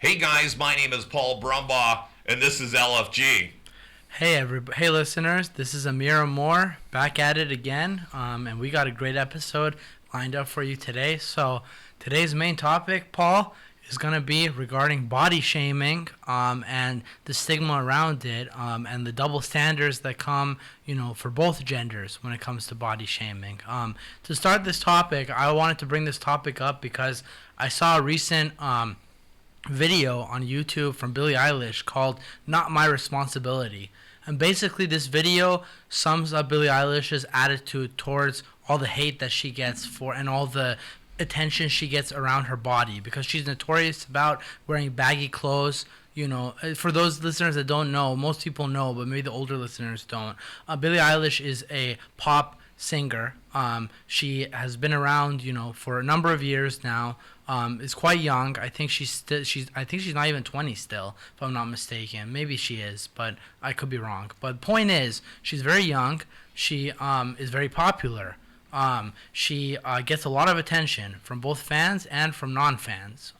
Hey guys, my name is Paul Brumbaugh, and this is LFG. Hey listeners, this is Amir back at it again, and we got a great episode lined up for you today. So today's main topic, Paul, is going to be regarding body shaming and the stigma around it and the double standards that come, for both genders when it comes to body shaming. To start this topic, I wanted to bring this topic up because I saw a recent video on YouTube from Billie Eilish called Not My Responsibility. And basically this video sums up Billie Eilish's attitude towards all the hate that she gets for and all the attention she gets around her body, because she's notorious about wearing baggy clothes. For those listeners that don't know, most people know, but maybe the older listeners don't. Billie Eilish is a pop singer. She has been around, for a number of years now. Is quite young. I think she's not even 20 still, if I'm not mistaken. Maybe she is, but I could be wrong. But point is, she's very young. She is very popular. She gets a lot of attention from both fans and from non-fans.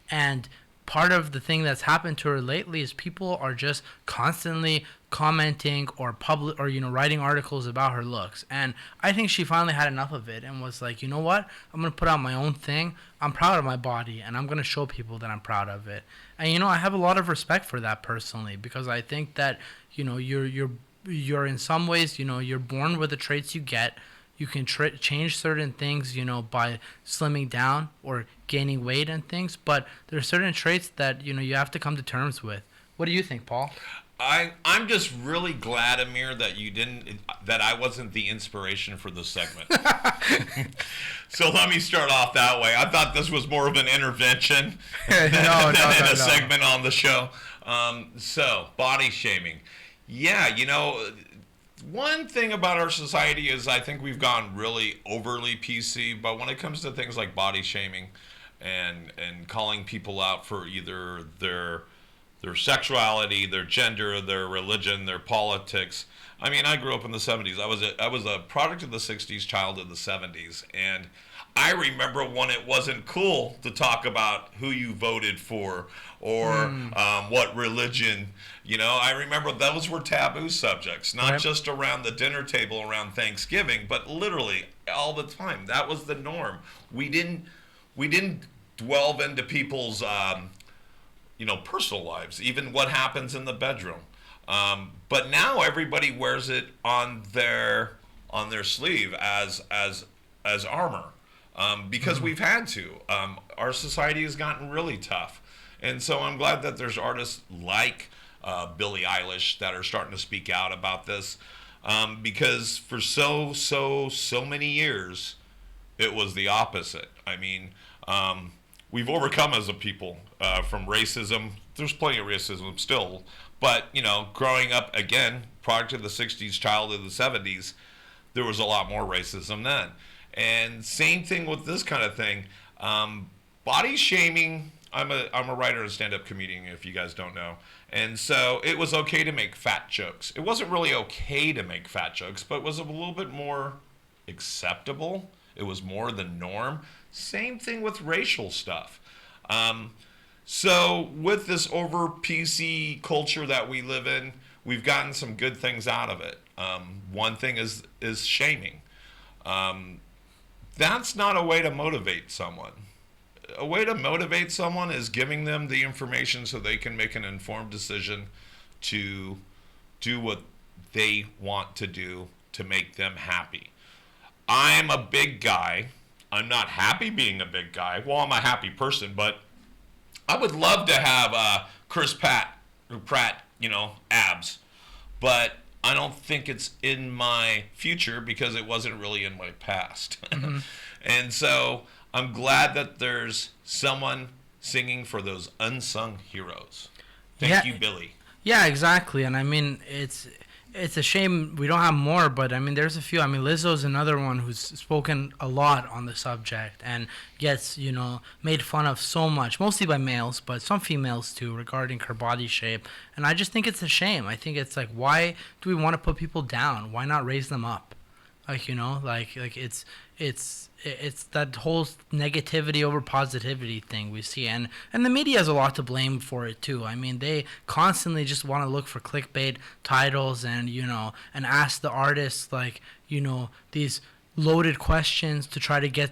And part of the thing that's happened to her lately is people are just constantly commenting or writing articles about her looks. And I think she finally had enough of it and was like, you know what? I'm going to put out my own thing. I'm proud of my body, and I'm going to show people that I'm proud of it. And I have a lot of respect for that personally, because I think that you're in some ways, you're born with the traits you get. You can change certain things, by slimming down or gaining weight and things, but there are certain traits that, you have to come to terms with. What do you think, Paul? I'm just really glad, Amir, that I wasn't the inspiration for this segment. So let me start off that way. I thought this was more of an intervention than a segment on the show. So body shaming. Yeah, one thing about our society is I think we've gone really overly PC, but when it comes to things like body shaming and calling people out for either their sexuality, their gender, their religion, their politics. I mean, I grew up in the 70s. I was a product of the 60s, child of the 70s, and I remember when it wasn't cool to talk about who you voted for or what religion. I remember those were taboo subjects, not just around the dinner table around Thanksgiving, but literally all the time. That was the norm. We didn't delve into people's personal lives, even what happens in the bedroom. But now everybody wears it on their sleeve as armor, because we've had to. Our society has gotten really tough, and so I'm glad that there's artists like Billie Eilish that are starting to speak out about this, because for so many years it was the opposite. I mean, we've overcome as a people from racism. There's plenty of racism still, but growing up again, product of the 60s, child of the 70s, there was a lot more racism then. And same thing with this kind of thing. Body shaming. I'm a writer and stand-up comedian, if you guys don't know. And so it was okay to make fat jokes. It wasn't really okay to make fat jokes, but it was a little bit more acceptable. It was more the norm. Same thing with racial stuff. So with this over PC culture that we live in, we've gotten some good things out of it. One thing is shaming. That's not a way to motivate someone. A way to motivate someone is giving them the information so they can make an informed decision to do what they want to do to make them happy. I'm a big guy. I'm not happy being a big guy. Well, I'm a happy person, but I would love to have Chris Pratt, abs. But I don't think it's in my future because it wasn't really in my past. Mm-hmm. And so I'm glad that there's someone singing for those unsung heroes. Thank you, Billy. Yeah, exactly. And I mean, it's a shame we don't have more, but I mean, there's a few. I mean, Lizzo's another one who's spoken a lot on the subject and gets, made fun of so much, mostly by males, but some females too, regarding her body shape. And I just think it's a shame. I think it's like, why do we want to put people down? Why not raise them up? Like, it's it's that whole negativity over positivity thing we see, and the media has a lot to blame for it too. I mean, they constantly just want to look for clickbait titles and and ask the artists like these loaded questions to try to get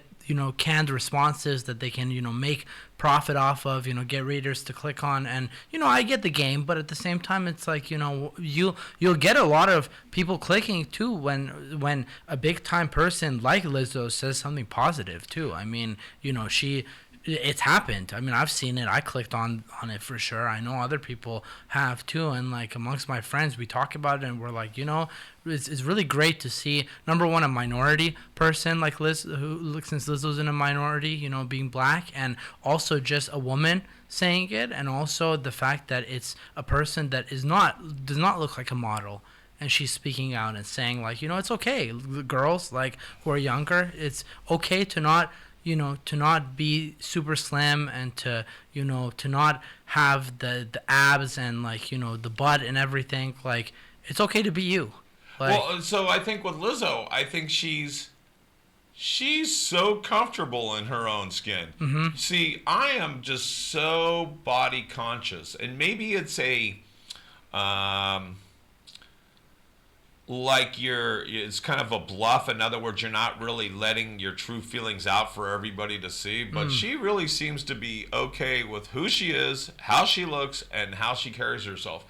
canned responses that they can make profit off of, get readers to click on. And I get the game, but at the same time it's like you'll get a lot of people clicking too when a big time person like Lizzo says something positive too. I mean, it's happened. I mean, I've seen it. I clicked on it for sure. I know other people have too. And like amongst my friends, we talk about it and we're like, it's really great to see, number one, a minority person like Liz, since Lizzo's in a minority, being black, and also just a woman saying it, and also the fact that it's a person that does not look like a model. And she's speaking out and saying like, it's okay, girls like who are younger, it's okay to not to not be super slim, and to not have the abs and like the butt and everything. Like, it's okay to be you. Like, well, so I think with Lizzo, I think she's so comfortable in her own skin. Mm-hmm. See, I am just so body conscious, and maybe it's it's kind of a bluff. In other words, you're not really letting your true feelings out for everybody to see. But she really seems to be okay with who she is, how she looks, and how she carries herself.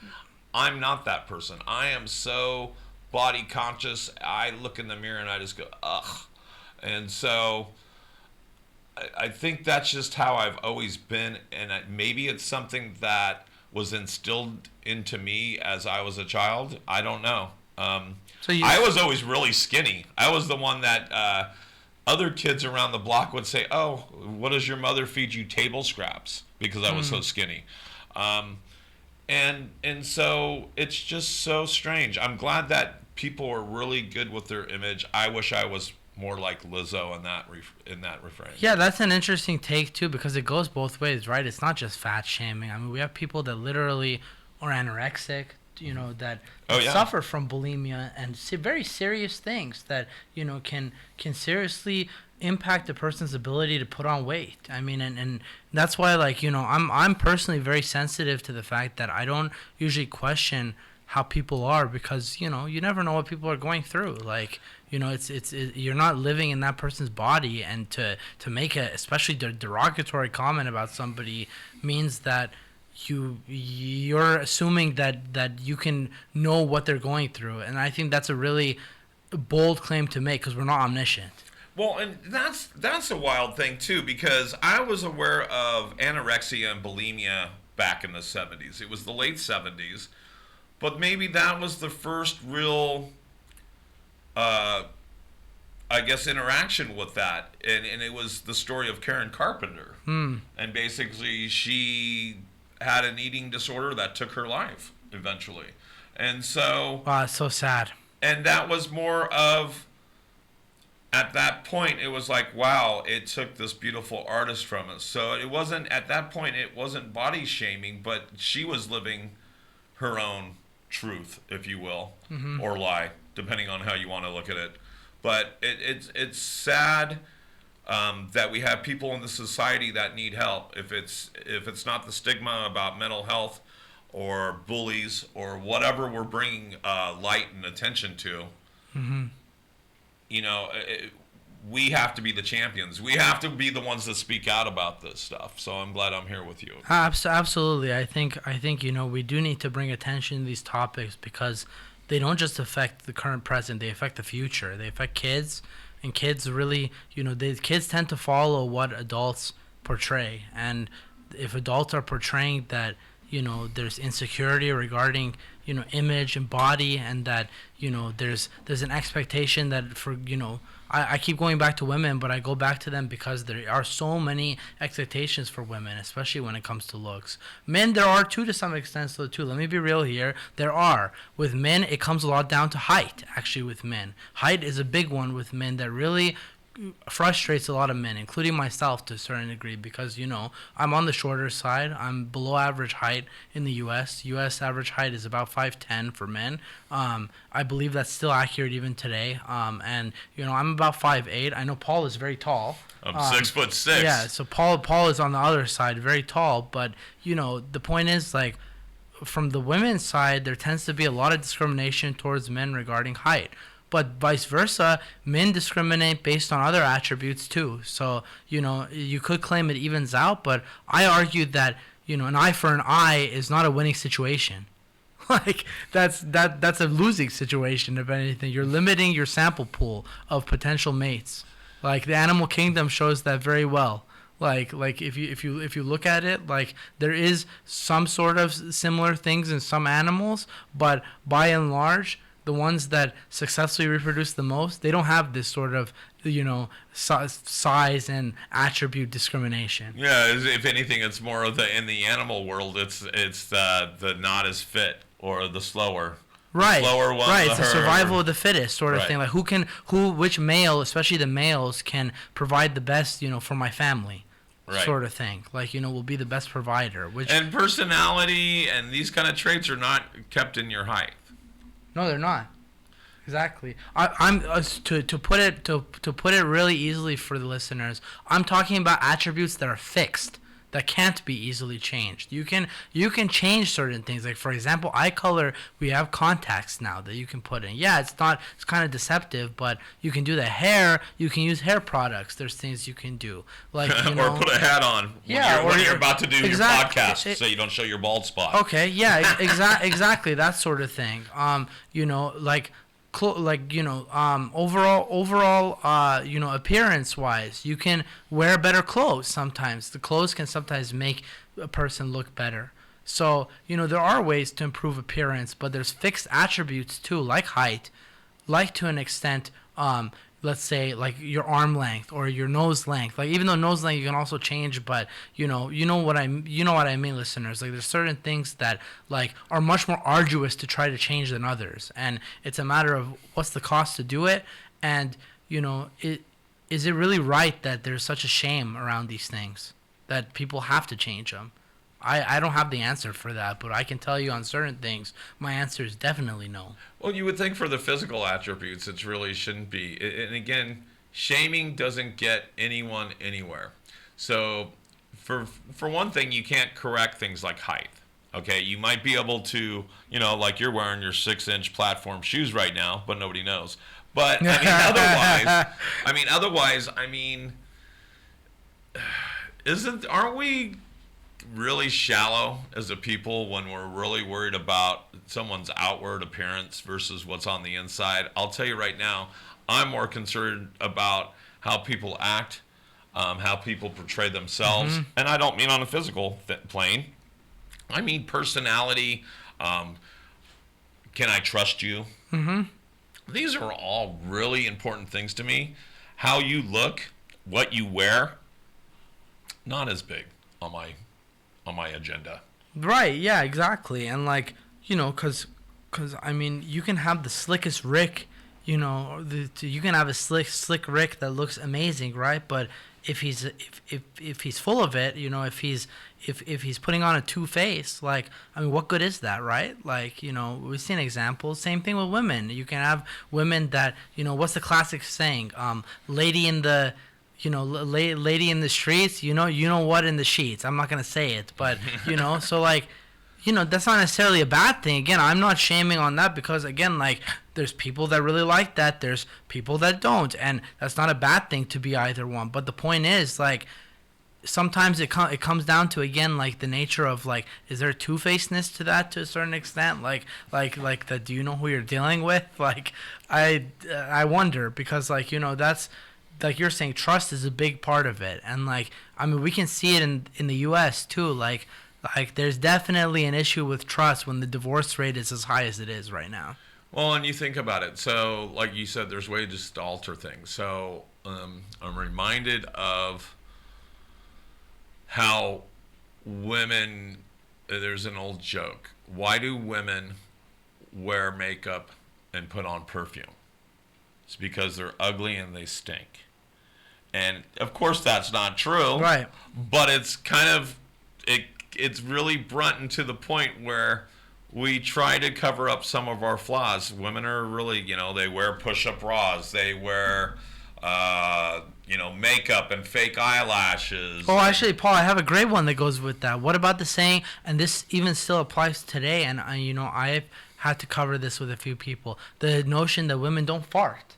I'm not that person. I am so body conscious. I look in the mirror and I just go, ugh. And so I think that's just how I've always been. And maybe it's something that was instilled into me as I was a child. I don't know. I was always really skinny. I was the one that other kids around the block would say, "Oh, what does your mother feed you? Table scraps," because I was so skinny. And so it's just so strange. I'm glad that people are really good with their image. I wish I was more like Lizzo in that refrain. Yeah, that's an interesting take too, because it goes both ways, right? It's not just fat shaming. I mean, we have people that literally are anorexic, that suffer from bulimia and very serious things that can seriously impact a person's ability to put on weight. I mean, and that's why, like, I'm personally very sensitive to the fact that I don't usually question how people are, because you never know what people are going through. Like, it's you're not living in that person's body, and to make especially derogatory comment about somebody means that you're assuming that you can know what they're going through. And I think that's a really bold claim to make, because we're not omniscient. Well, and that's a wild thing too, because I was aware of anorexia and bulimia back in the 70s. It was the late 70s, but maybe that was the first real I guess interaction with that, and it was the story of Karen Carpenter. And basically she had an eating disorder that took her life eventually. And so it's so sad. And that was more of, at that point, it was like, wow, it took this beautiful artist from us. So it wasn't, at that point, it wasn't body shaming, but she was living her own truth, if you will, or lie, depending on how you want to look at it. But it's sad that we have people in the society that need help. If it's not the stigma about mental health or bullies or whatever we're bringing light and attention to, we have to be the champions. We have to be the ones that speak out about this stuff. So I'm glad I'm here with you. Absolutely. I think we do need to bring attention to these topics, because they don't just affect the current present, they affect the future. They affect kids, and kids really, kids tend to follow what adults portray. And if adults are portraying that, there's insecurity regarding, image and body, and that, there's an expectation that for, I keep going back to women, but I go back to them because there are so many expectations for women, especially when it comes to looks. Men, there are too, to some extent, so too. Let me be real here. There are. With men, it comes a lot down to height, actually, with men. Height is a big one with men that really frustrates a lot of men, including myself to a certain degree, because I'm on the shorter side. I'm below average height in the U.S. U.S. average height is about 5'10" for men. I believe that's still accurate even today. And I'm about 5'8". I know Paul is very tall. I'm 6'6". Yeah, so Paul is on the other side, very tall. But the point is, like, from the women's side, there tends to be a lot of discrimination towards men regarding height. But vice versa, men discriminate based on other attributes too. So, you could claim it evens out, but I argue that, an eye for an eye is not a winning situation. Like, that's a losing situation, if anything. You're limiting your sample pool of potential mates. Like, the animal kingdom shows that very well. Like if you look at it, like, there is some sort of similar things in some animals, but by and large, the ones that successfully reproduce the most, they don't have this sort of, size and attribute discrimination. Yeah, if anything, it's more of in the animal world, it's the not as fit or the slower. Right, Slower one, right. It's a survival of the fittest sort of thing. Like, which male, especially the males, can provide the best, for my family. Right. Sort of thing. Like, will be the best provider. And personality and these kind of traits are not kept in your height. No, they're not. Exactly. I'm to put it really easily for the listeners. I'm talking about attributes that are fixed, that can't be easily changed. You can change certain things. Like, for example, eye color. We have contacts now that you can put in. Yeah, it's kind of deceptive, but you can do the hair. You can use hair products. There's things you can do, like or put a hat on when you're about to do your podcast, so you don't show your bald spot. Okay, yeah, exactly that sort of thing. Overall, appearance wise, you can wear better clothes sometimes. The clothes can sometimes make a person look better. So, there are ways to improve appearance, but there's fixed attributes too, like height, like to an extent, let's say, like your arm length or your nose length. Like, even though nose length you can also change, but you know what I mean, listeners. Like, there's certain things that, like, are much more arduous to try to change than others, and it's a matter of what's the cost to do it, and is it really right that there's such a shame around these things that people have to change them? I don't have the answer for that, but I can tell you on certain things, my answer is definitely no. Well, you would think for the physical attributes, it really shouldn't be. And again, shaming doesn't get anyone anywhere. So, for one thing, you can't correct things like height. Okay, you might be able to, like you're wearing your 6-inch platform shoes right now, but nobody knows. But otherwise, aren't we really shallow as a people when we're really worried about someone's outward appearance versus what's on the inside? I'll tell you right now, I'm more concerned about how people act, how people portray themselves, and I don't mean on a physical plane. I mean personality. Can I trust you? These are all really important things to me. How you look, what you wear, not as big on my agenda. Right, yeah, exactly. And, like, because you can have the slickest Rick, you can have a slick Rick that looks amazing, right? But if he's full of it, if he's putting on a two-face, like, what good is that, right? Like, we've seen examples. Same thing with women. You can have women that, what's the classic saying? Lady in the lady in the streets, you know what, in the sheets. I'm not going to say it, but, so, like, that's not necessarily a bad thing. Again, I'm not shaming on that because, again, like, there's people that really like that. There's people that don't, and that's not a bad thing to be either one. But the point is, like, sometimes it comes down to, again, like, the nature of, like, is there two-facedness to that to a certain extent? Like that, do you know who you're dealing with? Like, I wonder because, like, that's, like you're saying, trust is a big part of it. And, like, we can see it in the U.S. too. Like, there's definitely an issue with trust when the divorce rate is as high as it is right now. Well, and you think about it. So, like you said, there's ways to alter things. So, I'm reminded of how women, there's an old joke. Why do women wear makeup and put on perfume? It's because they're ugly and they stink. And of course that's not true. Right. But it's kind of it's really blunt to the point where we try to cover up some of our flaws. Women are really, they wear push-up bras. They wear, makeup and fake eyelashes. Oh, actually, Paul, I have a great one that goes with that. What about the saying, and this even still applies today, and, I've had to cover this with a few people, the notion that women don't fart.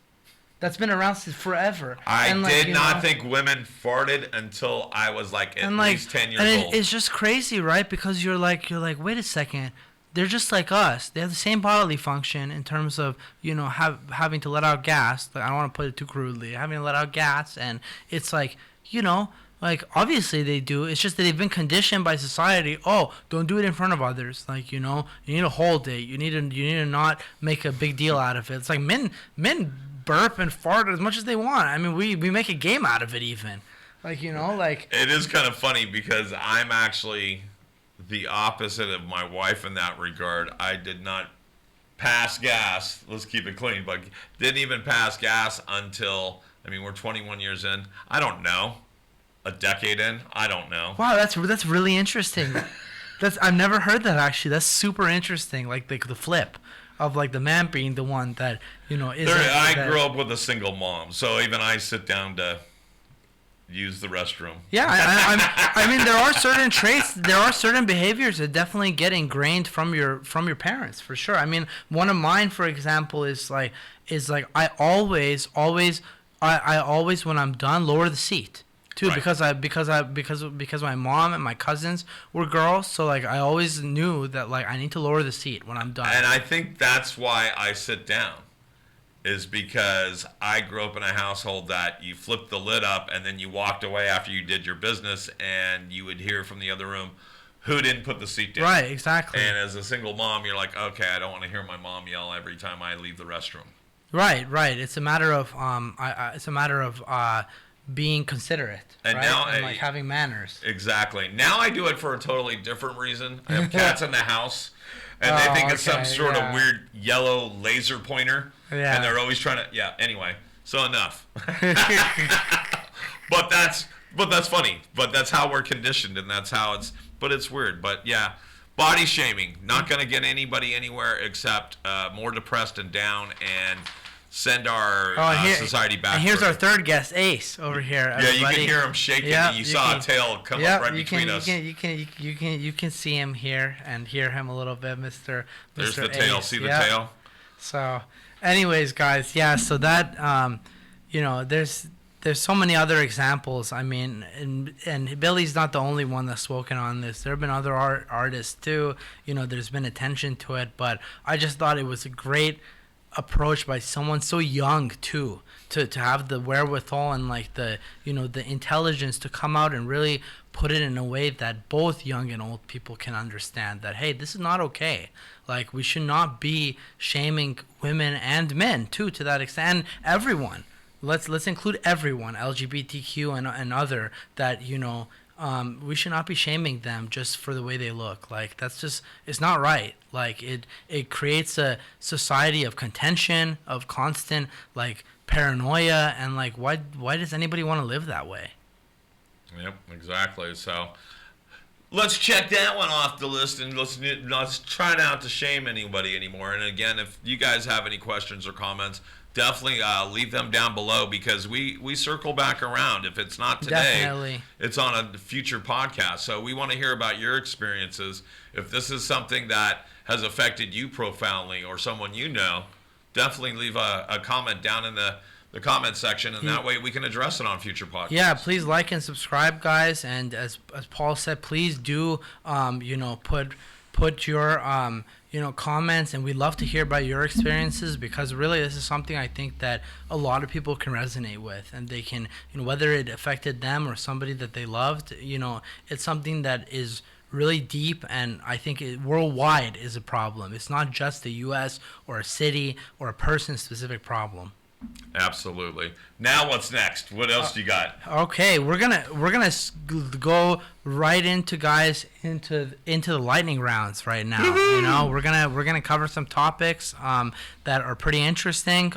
That's been around since forever. I did not think women farted until I was at least 10 years old. It's just crazy, right? Because you're like, wait a second. They're just like us. They have the same bodily function in terms of, having to let out gas. I don't want to put it too crudely. Having to let out gas. And it's obviously they do. It's just that they've been conditioned by society. Oh, don't do it in front of others. You need to hold it. You need to not make a big deal out of it. It's like men burp and fart as much as they want. I mean, we make a game out of it even. It is kind of funny because I'm actually the opposite of my wife in that regard. I did not pass gas. Let's keep it clean, but didn't even pass gas until, we're 21 years in. I don't know. A decade in? I don't know. Wow, that's really interesting. I've never heard that actually. That's super interesting. The flip of the man being the one that I grew up with a single mom, so even I sit down to use the restroom. Yeah, I mean, there are certain traits, there are certain behaviors that definitely get ingrained from your parents, for sure. I mean, one of mine, for example, is I always when I'm done lower the seat. Too, right. because my mom and my cousins were girls, so I always knew that I need to lower the seat when I'm done. And I think that's why I sit down, is because I grew up in a household that you flipped the lid up and then you walked away after you did your business, and you would hear from the other room who didn't put the seat down. Right, exactly. And as a single mom, you're like, okay, I don't want to hear my mom yell every time I leave the restroom. Right. It's a matter of being considerate, and right? Now, and having manners. Exactly. Now I do it for a totally different reason. I have cats in the house, and they think it's some sort of weird yellow laser pointer, and they're always trying to. Yeah. Anyway, so enough. But that's funny. But that's how we're conditioned, and that's how it's. But it's weird. But yeah, body shaming, not going to get anybody anywhere except more depressed and down, and send our society back. And here's our third guest, Ace, over here. Yeah, you can hear him shaking. You saw a tail come up right between us. You can see him here and hear him a little bit, Mr. There's the tail. See the tail? So, anyways, guys, so that there's so many other examples. I mean, and Billy's not the only one that's spoken on this. There have been other artists too. There's been attention to it, but I just thought it was a great approach by someone so young too, to have the wherewithal and the intelligence to come out and really put it in a way that both young and old people can understand that, hey, this is not okay. We should not be shaming women and men too, to that extent, and everyone. Let's include everyone, LGBTQ and other, that we should not be shaming them just for the way they look. That's just, it's not right. It creates a society of contention, of constant paranoia, and why does anybody want to live that way? Yep, exactly. So let's check that one off the list, and let's try not to shame anybody anymore. And again, if you guys have any questions or comments, definitely leave them down below, because we circle back around. If it's not today, definitely, it's on a future podcast. So we want to hear about your experiences. If this is something that has affected you profoundly, or someone definitely leave a comment down in the comment section, and that way we can address it on future podcasts. Yeah, please like and subscribe, guys. And as Paul said, please do put your comments, and we'd love to hear about your experiences, because really this is something I think that a lot of people can resonate with, and they can, whether it affected them or somebody that they loved, it's something that is really deep, and I think worldwide is a problem. It's not just a U.S. or a city or a person-specific problem. Absolutely. Now what's next? What else you got? Okay, we're gonna go right into the lightning rounds right now. You know, we're gonna cover some topics that are pretty interesting.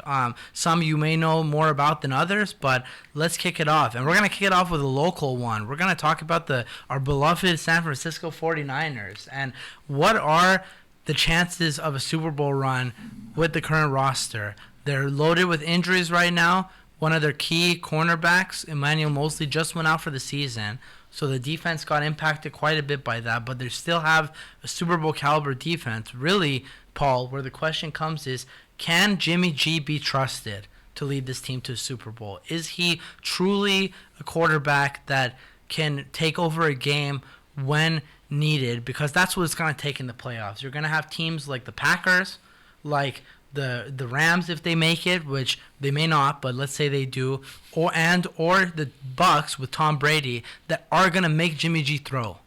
Some you may know more about than others, but let's kick it off. And we're gonna kick it off with a local one. We're gonna talk about our beloved San Francisco 49ers and what are the chances of a Super Bowl run with the current roster. They're loaded with injuries right now. One of their key cornerbacks, Emmanuel Mosley, just went out for the season. So the defense got impacted quite a bit by that. But they still have a Super Bowl caliber defense. Really, Paul, where the question comes is, can Jimmy G be trusted to lead this team to a Super Bowl? Is he truly a quarterback that can take over a game when needed? Because that's what it's going to take in the playoffs. You're going to have teams like the Packers, like the Rams if they make it, which they may not, but let's say they do, or the Bucks with Tom Brady that are gonna make Jimmy G throw.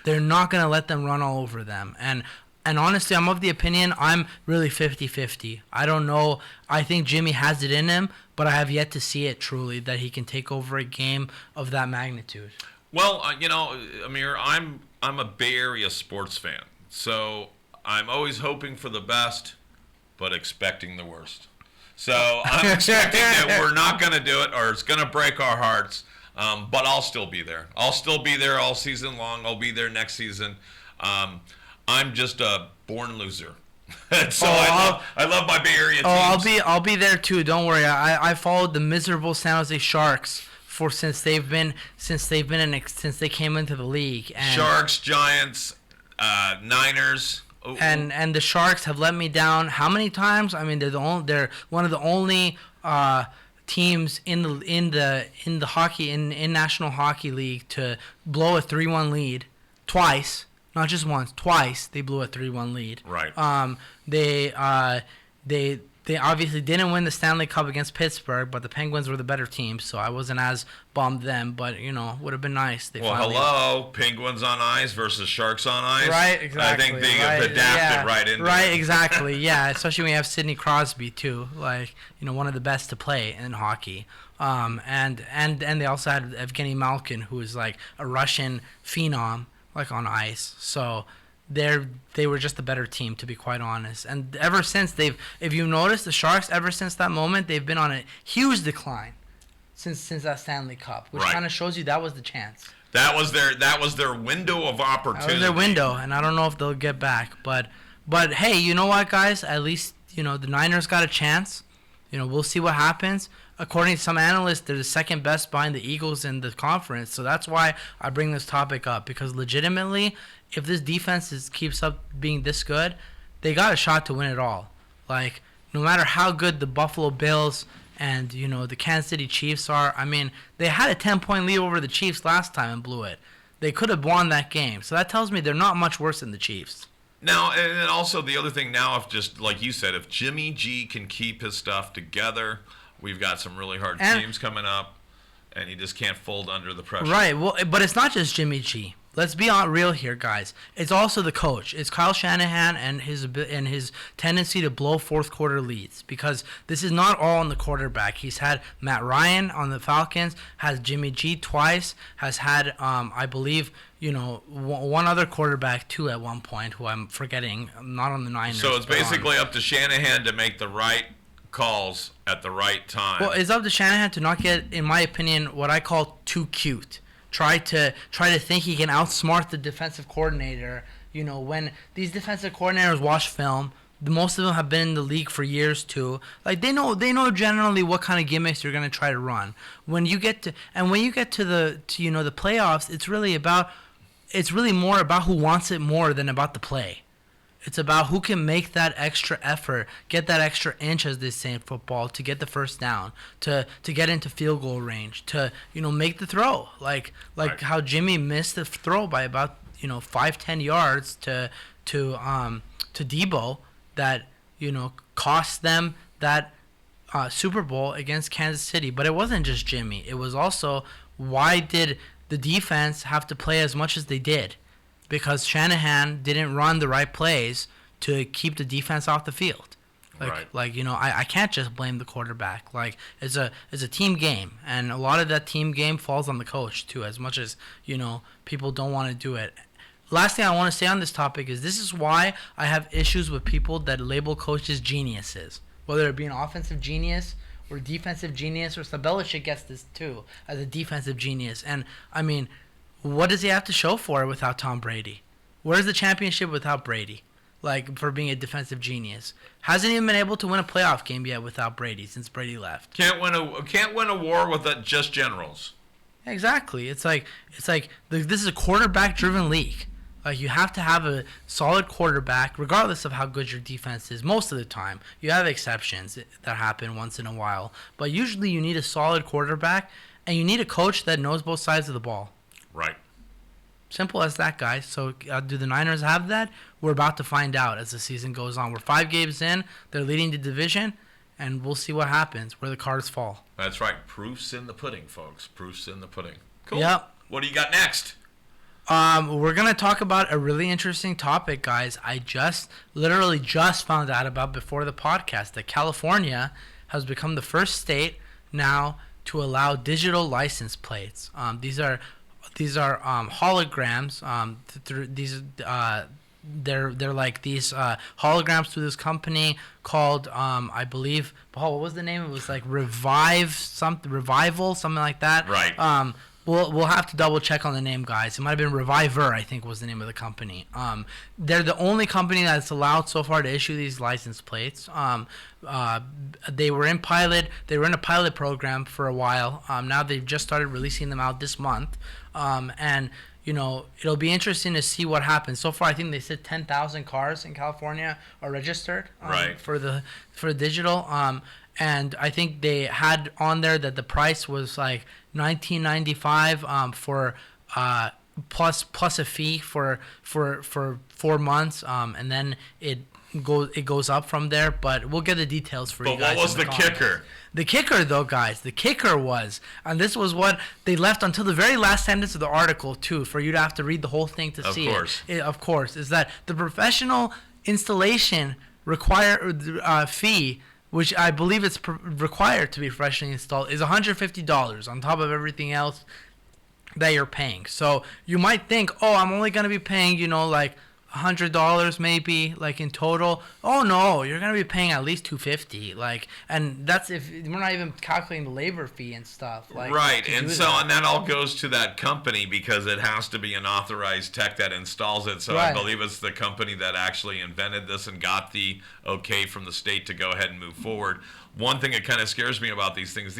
They're not gonna let them run all over them. And honestly, I'm of the opinion I'm really 50-50. I don't know. I think Jimmy has it in him, but I have yet to see it truly that he can take over a game of that magnitude. Well, Amir, I'm a Bay Area sports fan, so I'm always hoping for the best, but expecting the worst. So I'm expecting that we're not going to do it, or it's going to break our hearts. But I'll still be there. I'll still be there all season long. I'll be there next season. I'm just a born loser. So I love my Bay Area teams. I'll be there too. Don't worry. I followed the miserable San Jose Sharks since they came into the league. And Sharks, Giants, Niners. And the Sharks have let me down how many times? I mean, they're one of the only teams in the National Hockey League to blow a 3-1 lead twice, not just once, twice. They blew a 3-1 lead. Right. They obviously didn't win the Stanley Cup against Pittsburgh, but the Penguins were the better team, so I wasn't as bummed then. But would have been nice. Penguins on ice versus Sharks on ice. Right, exactly. I think they have adapted right into it. Right, exactly. Yeah, especially when you have Sidney Crosby too, one of the best to play in hockey. And they also had Evgeny Malkin, who is like a Russian phenom, on ice. So they were just a better team, to be quite honest. And ever since if you notice, the Sharks, ever since that moment, they've been on a huge decline since that Stanley Cup, which kind of shows you that was the chance. That was their window of opportunity. That was their window, and I don't know if they'll get back. But hey, you know what, guys? At least the Niners got a chance. We'll see what happens. According to some analysts, they're the second best behind the Eagles in the conference. So that's why I bring this topic up, because legitimately, if this defense keeps up being this good, they got a shot to win it all. No matter how good the Buffalo Bills and the Kansas City Chiefs are, I mean, they had a 10-point lead over the Chiefs last time and blew it. They could have won that game. So that tells me they're not much worse than the Chiefs. Now, and also the other thing now, if just like you said, if Jimmy G can keep his stuff together, we've got some really hard teams coming up, and he just can't fold under the pressure. Right. Well, but it's not just Jimmy G. Let's be real here, guys. It's also the coach. It's Kyle Shanahan and his tendency to blow fourth quarter leads, because this is not all on the quarterback. He's had Matt Ryan on the Falcons, has Jimmy G twice, has had I believe one other quarterback too at one point who I'm forgetting. I'm not on the Niners. So it's basically up to Shanahan to make the right calls at the right time. Well, it's up to Shanahan to not get, in my opinion, what I call too cute. Try to think he can outsmart the defensive coordinator. When these defensive coordinators watch film, most of them have been in the league for years too. They know generally what kind of gimmicks you're going to try to run. When you get to the playoffs, it's really more about who wants it more than about the play. It's about who can make that extra effort, get that extra inch, as they say in football, to get the first down, to get into field goal range, to make the throw, like right. How Jimmy missed the throw by about 5-10 yards to Debo that cost them that Super Bowl against Kansas City. But it wasn't just Jimmy; it was also, why did the defense have to play as much as they did? Because Shanahan didn't run the right plays to keep the defense off the field. Like I can't just blame the quarterback. Like it's a team game, and a lot of that team game falls on the coach too. As much as people don't want to do it. Last thing I want to say on this topic is this is why I have issues with people that label coaches geniuses, whether it be an offensive genius or defensive genius, or Belichick gets this too as a defensive genius. And I mean, what does he have to show for it without Tom Brady? Where's the championship without Brady? Like, for being a defensive genius, hasn't even been able to win a playoff game yet without Brady since Brady left. Can't win a war with just generals. Exactly. It's like this is a quarterback-driven league. Like, you have to have a solid quarterback, regardless of how good your defense is. Most of the time, you have exceptions that happen once in a while, but usually you need a solid quarterback, and you need a coach that knows both sides of the ball. Right. Simple as that, guys. So do the Niners have that? We're about to find out as the season goes on. We're 5 games in. They're leading the division, and we'll see what happens, where the cards fall. That's right. Proof's in the pudding, folks. Proof's in the pudding. Cool. Yep. What do you got next? We're going to talk about a really interesting topic, guys. I literally just found out about before the podcast that California has become the first state now to allow digital license plates. These are holograms. They're like these holograms through this company called I believe. Paul, what was the name? It was like Revival, something like that. Right. We'll have to double check on the name, guys. It might have been Reviver, I think was the name of the company. They're the only company that's allowed so far to issue these license plates. They were in a pilot program for a while. Now they've just started releasing them out this month. And it'll be interesting to see what happens. So far, I think they said 10,000 cars in California are registered for digital. And I think they had on there that the price was like $19.95 for plus a fee for 4 months, and then it goes up from there. But we'll get the details for you guys. But what was the kicker? The kicker, though, guys, was, and this was what they left until the very last sentence of the article, too, for you to have to read the whole thing to see it. Of course, is that the professional installation fee, which I believe it's required to be professionally installed, is $150 on top of everything else that you're paying. So you might think, oh, I'm only going to be paying, like $100 maybe, like in total. Oh no, you're gonna be paying at least $250. Like, and that's if we're not even calculating the labor fee and stuff. Like, right, and that all goes to that company because it has to be an authorized tech that installs it. So right. I believe it's the company that actually invented this and got the okay from the state to go ahead and move forward. One thing that kind of scares me about these things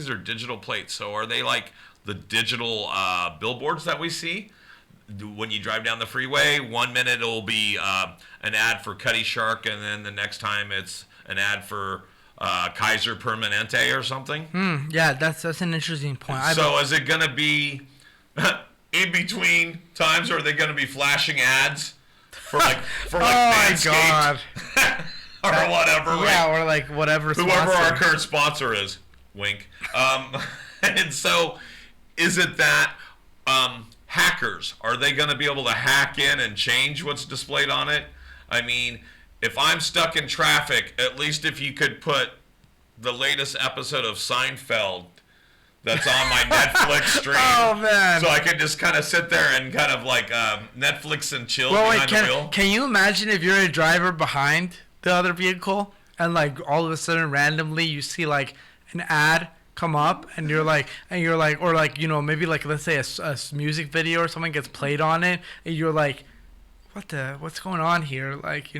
are digital plates. So are they like the digital billboards that we see? When you drive down the freeway, 1 minute it'll be an ad for Cutty Shark, and then the next time it's an ad for Kaiser Permanente or something. Yeah, that's an interesting point. So is it going to be in between times, or are they going to be flashing ads for Manscaped? Or whatever, right? Yeah, or like whatever. Whoever our current sponsor is, wink. And so, is it that hackers, are they going to be able to hack in and change what's displayed on it? I mean, if I'm stuck in traffic, at least if you could put the latest episode of Seinfeld that's on my Netflix stream. Oh, man. So I could just kind of sit there and kind of like Netflix and chill behind the wheel. Can you imagine if you're a driver behind the other vehicle and like all of a sudden randomly you see like an ad come up and you're like or like maybe like let's say a music video or something gets played on it and you're like what's going on here, like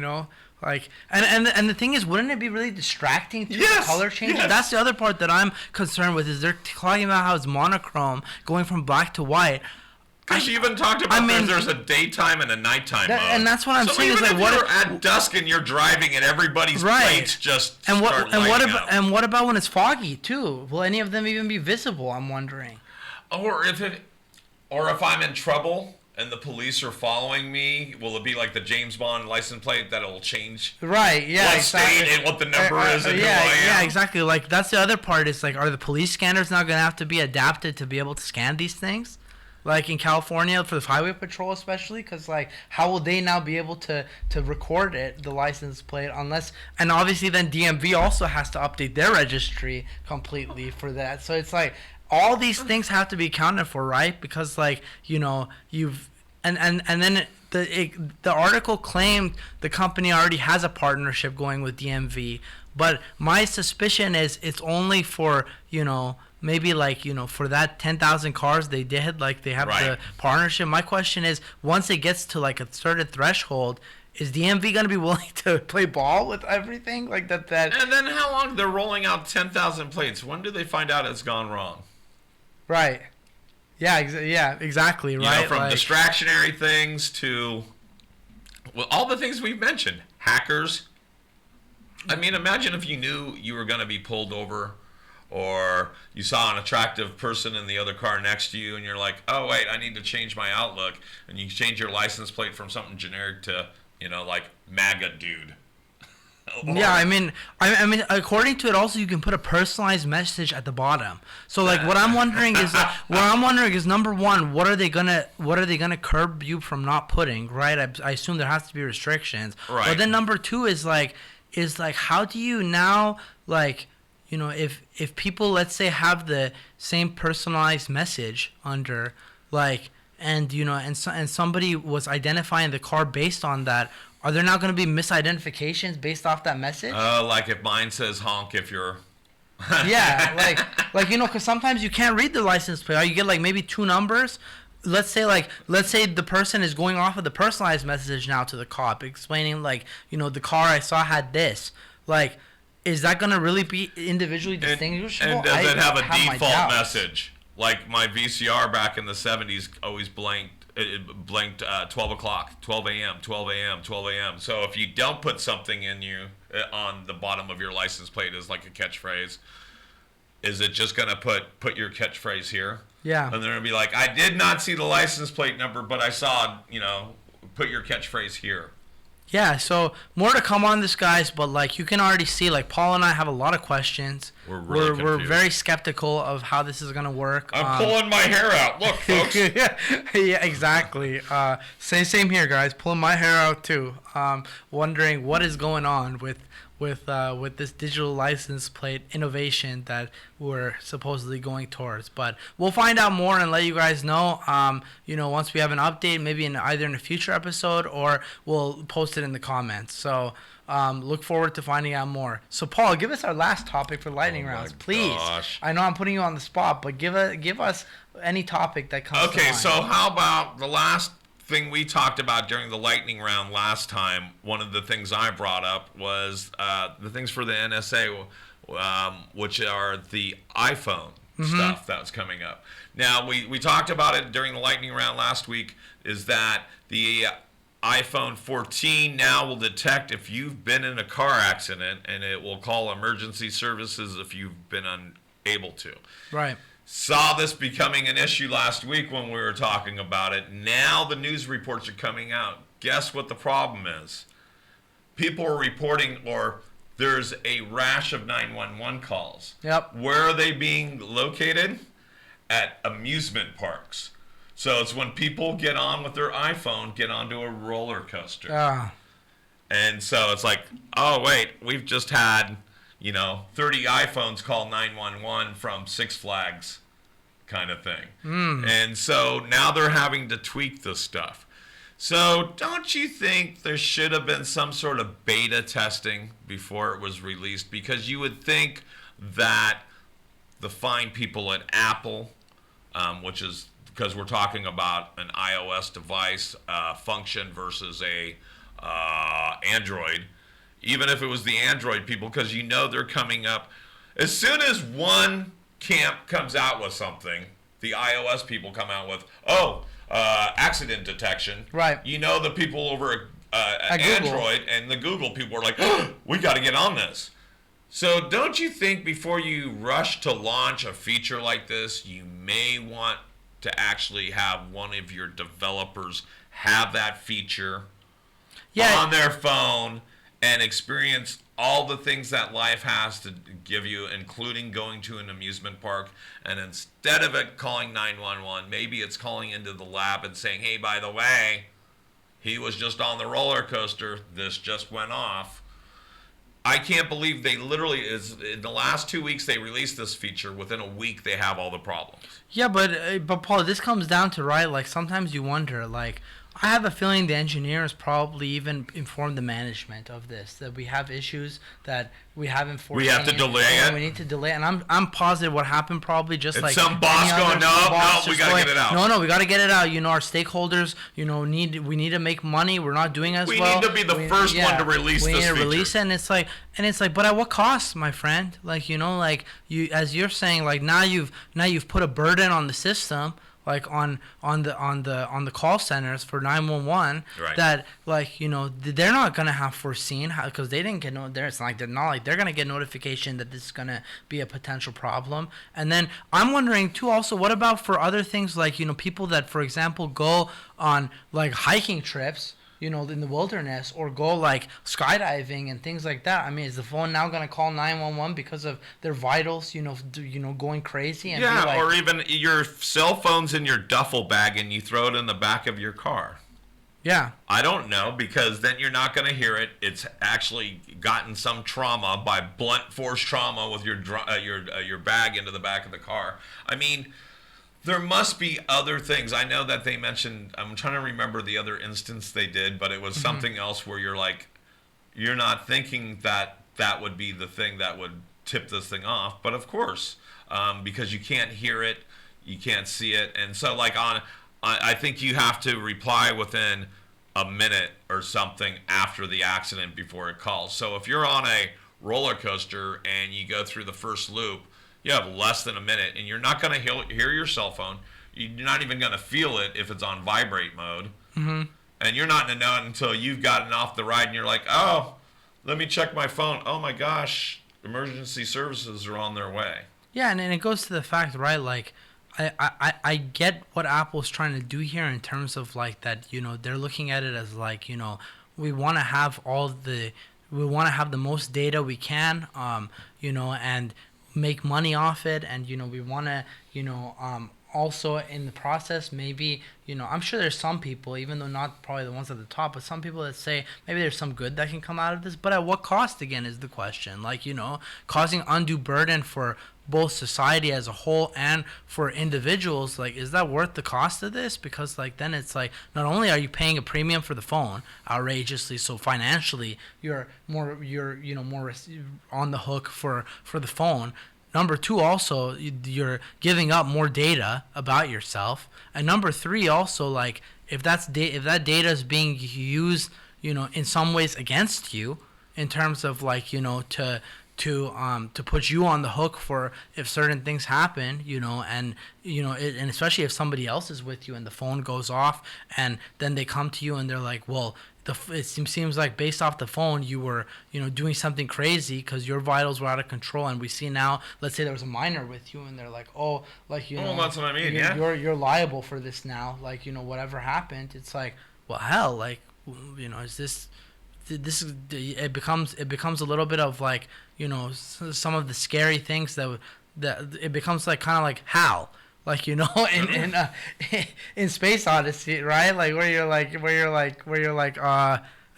and the thing is, wouldn't it be really distracting to the color change? Yes. That's the other part that I'm concerned with, is they're talking about how it's monochrome going from black to white. Because you even talked about there's a daytime and a nighttime mode. And that's what I'm saying. Even is like, if you're at dusk and you're driving and everybody's plates just start lighting up. And what about when it's foggy too? Will any of them even be visible? I'm wondering. Or if I'm in trouble and the police are following me, will it be like the James Bond license plate that will change? Right. Yeah. What exactly. state and what the number is and who I am? Yeah. Exactly. Like that's the other part. Is like, are the police scanners now going to have to be adapted to be able to scan these things? like in California for the highway patrol especially, because like how will they now be able to record it, the license plate, unless, and obviously then DMV also has to update their registry completely for that. So it's like all these things have to be accounted for, right? Because like, you know, you've and then the article claimed the company already has a partnership going with DMV, but my suspicion is it's only for, you know, maybe like, you know, for that 10,000 cars they did, like they have the partnership. My question is, once it gets to like a certain threshold, is DMV going to be willing to play ball with everything like that? And then how long they're rolling out 10,000 plates? When do they find out it's gone wrong? Right. Yeah, exactly, right? You know, from like, distractionary things to, well, all the things we've mentioned. Hackers. I mean, imagine if you knew you were going to be pulled over, or you saw an attractive person in the other car next to you and you're like, oh, wait, I need to change my Outlook. And you change your license plate from something generic to, you know, like MAGA dude. Yeah, I mean, according to it, also you can put a personalized message at the bottom. So, like, what I'm wondering is, number one, what are they gonna curb you from not putting? Right? I assume there has to be restrictions. Right. But then number two is like, how do you now, like, you know, if people, let's say, have the same personalized message under, like, and you know, and somebody was identifying the car based on that. Are there not going to be misidentifications based off that message? Like if mine says honk if you're... Yeah, like you know, because sometimes you can't read the license plate. Or you get like maybe two numbers. Let's say the person is going off of the personalized message now to the cop, explaining like, you know, the car I saw had this. Like, is that going to really be individually distinguishable? And does it have a default message? Like my VCR back in the 70s always blanked. It blinked 12 o'clock, 12 a.m., 12 a.m., 12 a.m. So if you don't put something in you on the bottom of your license plate as like a catchphrase, is it just going to put your catchphrase here? Yeah. And they're going to be like, I did not see the license plate number, but I saw, you know, put your catchphrase here. Yeah, so more to come on this, guys, but like you can already see, like Paul and I have a lot of questions. We're very skeptical of how this is gonna work. I'm pulling my hair out. Look, folks. Yeah, exactly. Same here, guys. Pulling my hair out too. Wondering what is going on with this digital license plate innovation that we're supposedly going towards. But we'll find out more and let you guys know. You know, once we have an update, maybe either in a future episode or we'll post it in the comments. So look forward to finding out more. So Paul, give us our last topic for lightning rounds, please. Gosh. I know I'm putting you on the spot, but give us any topic that comes to mind. Okay, so how about the last thing we talked about during the lightning round last time? One of the things I brought up was the things for the NSA, which are the iPhone stuff that was coming up. Now, we talked about it during the lightning round last week, is that the iPhone 14 now will detect if you've been in a car accident, and it will call emergency services if you've been unable to. Right. Saw this becoming an issue last week when we were talking about it. Now the news reports are coming out. Guess what the problem is? People are reporting, or there's a rash of 911 calls. Yep. Where are they being located? At amusement parks. So it's when people get on with their iPhone, get onto a roller coaster. And so it's like, oh, wait, we've just had, you know, 30 iPhones call 911 from Six Flags kind of thing. And so now they're having to tweak this stuff. So don't you think there should have been some sort of beta testing before it was released? Because you would think that the fine people at Apple, which is because we're talking about an iOS device function versus a Android, even if it was the Android people, because you know they're coming up. As soon as one camp comes out with something, the iOS people come out with, accident detection. Right. You know the people over at Android and the Google people are like, we got to get on this. So don't you think before you rush to launch a feature like this, you may want to actually have one of your developers have that feature on their phone and experience all the things that life has to give you, including going to an amusement park, and instead of it calling 911, maybe it's calling into the lab and saying, hey, by the way, he was just on the roller coaster, this just went off. I can't believe they literally in the last 2 weeks they released this feature. Within a week they have all the problems. Yeah, but Paul, this comes down to, right, like sometimes you wonder, like, I have a feeling the engineers probably even informed the management of this, that we have issues that we haven't foreseen. We have to delay it. We need to delay, and I'm positive what happened probably just It's like some boss going, no, we gotta get it out. No, we gotta get it out. You know, our stakeholders, you know, we need to make money. We're not doing as well. We need to be the first one to release this feature. We need to release it, and it's like, but at what cost, my friend? Like, you know, like you, as you're saying, like now you've put a burden on the system, like on the call centers for 911, right, that, like, you know, they're not gonna have foreseen, because they didn't get it's not like they're gonna get notification that this is gonna be a potential problem. And then I'm wondering too, also, what about for other things, like, you know, people that, for example, go on like hiking trips, you know, in the wilderness, or go like skydiving and things like that. I mean, is the phone now going to call 911 because of their vitals, you know, going crazy? And yeah, be like, or even your cell phone's in your duffel bag and you throw it in the back of your car. Yeah. I don't know, because then you're not going to hear it. It's actually gotten some trauma by blunt force trauma with your bag into the back of the car. I mean, there must be other things. I know that they mentioned, I'm trying to remember the other instance they did, but it was something else where you're like, you're not thinking that that would be the thing that would tip this thing off. But of course, because you can't hear it, you can't see it. And so like I think you have to reply within a minute or something after the accident before it calls. So if you're on a roller coaster and you go through the first loop, you have less than a minute, and you're not going to hear your cell phone. You're not even going to feel it if it's on vibrate mode. Mm-hmm. And you're not going to know it until you've gotten off the ride, and you're like, oh, let me check my phone. Oh, my gosh, emergency services are on their way. Yeah, and it goes to the fact, right, like, I get what Apple's trying to do here in terms of, like, that, you know, they're looking at it as, like, you know, we want to have the most data we can, you know, and make money off it. And, you know, we want to, you know, also in the process, maybe, you know, I'm sure there's some people, even though not probably the ones at the top, but some people that say maybe there's some good that can come out of this. But at what cost, again, is the question. Like, you know, causing undue burden for both society as a whole and for individuals, like, is that worth the cost of this? Because, like, then it's like, not only are you paying a premium for the phone outrageously, so financially you're you know, more on the hook for the phone. Number two, also, you're giving up more data about yourself. And number three, also, like, if that data is being used, you know, in some ways against you, in terms of, like, you know, to put you on the hook for if certain things happen, you know, and, you know, and especially if somebody else is with you and the phone goes off, and then they come to you and they're like, well, it seems like based off the phone you were, you know, doing something crazy because your vitals were out of control. And we see now, let's say there was a minor with you and they're like, oh, like, you know, that's what I mean. you're liable for this now, like, you know, whatever happened. It's like, well, hell, like, you know, is this it becomes a little bit of, like, you know, some of the scary things that it becomes like kind of like HAL, like, you know, in Space Odyssey, right? Like where you're like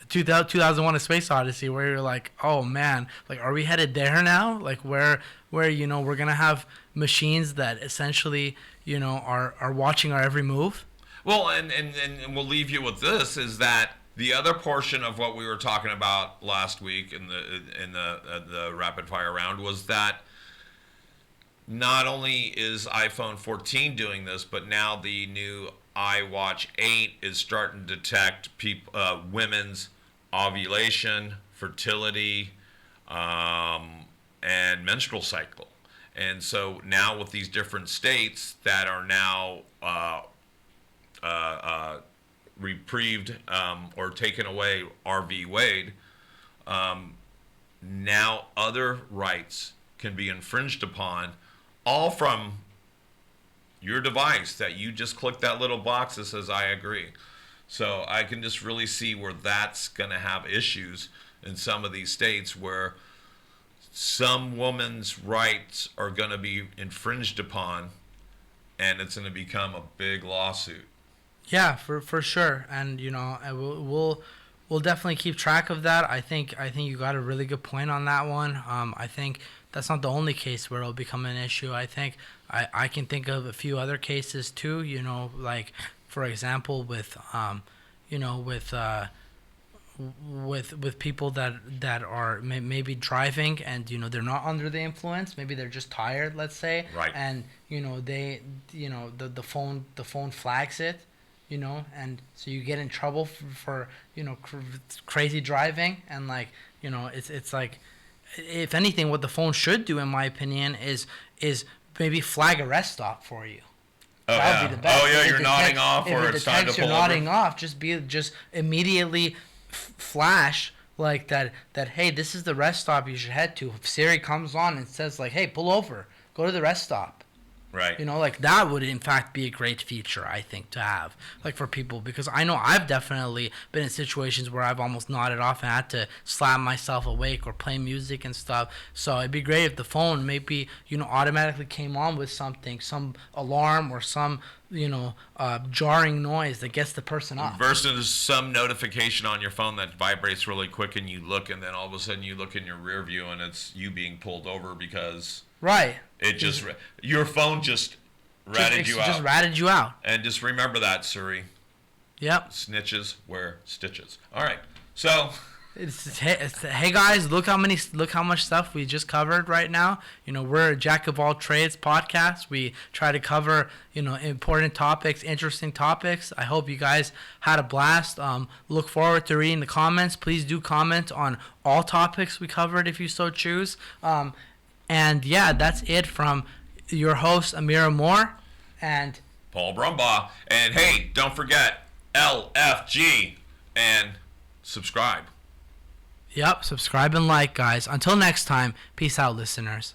2001: A Space Odyssey, where you're like, oh man, like, are we headed there now? Like where you know, we're gonna have machines that essentially, you know, are watching our every move. Well, and we'll leave you with this, is that the other portion of what we were talking about last week in the rapid fire round was that not only is iPhone 14 doing this, but now the new iWatch 8 is starting to detect women's ovulation, fertility, and menstrual cycle. And so now with these different states that are now reprieved or taken away R v Wade, now other rights can be infringed upon, all from your device that you just click that little box that says I agree. So I can just really see where that's going to have issues, in some of these states where some woman's rights are going to be infringed upon, and it's going to become a big lawsuit. Yeah, for sure, and we'll definitely keep track of that. I think you got a really good point on that one. I think that's not the only case where it'll become an issue. I think I can think of a few other cases too. Like for example, with with people that are maybe driving and they're not under the influence. Maybe they're just tired, let's say. Right. And they the phone flags it. And so you get in trouble for crazy driving, and it's like, if anything, what the phone should do, in my opinion, is maybe flag a rest stop for you. Oh, that would be the best. Oh yeah, you're nodding off, or it's time to pull over. Nodding off, just immediately flash like that. Hey, this is the rest stop you should head to. If Siri comes on and says like, hey, pull over, go to the rest stop. Right. That would in fact be a great feature, I think, to have, for people, because I know I've definitely been in situations where I've almost nodded off and had to slap myself awake or play music and stuff. So it'd be great if the phone maybe, automatically came on with something, some alarm or some, jarring noise that gets the person up. Versus some notification on your phone that vibrates really quick, and you look, and then all of a sudden you look in your rear view and it's you being pulled over because... Right. Your phone just ratted you out. Just ratted you out. And just remember that, Suri. Yep. Snitches wear stitches. All right. So. Hey guys, look how much stuff we just covered right now. We're a jack of all trades podcast. We try to cover important topics, interesting topics. I hope you guys had a blast. Look forward to reading the comments. Please do comment on all topics we covered if you so choose. And yeah, that's it from your host, Amir Moore, and Paul Brumbaugh. And hey, don't forget LFG and subscribe. Yep, subscribe and like, guys. Until next time, peace out, listeners.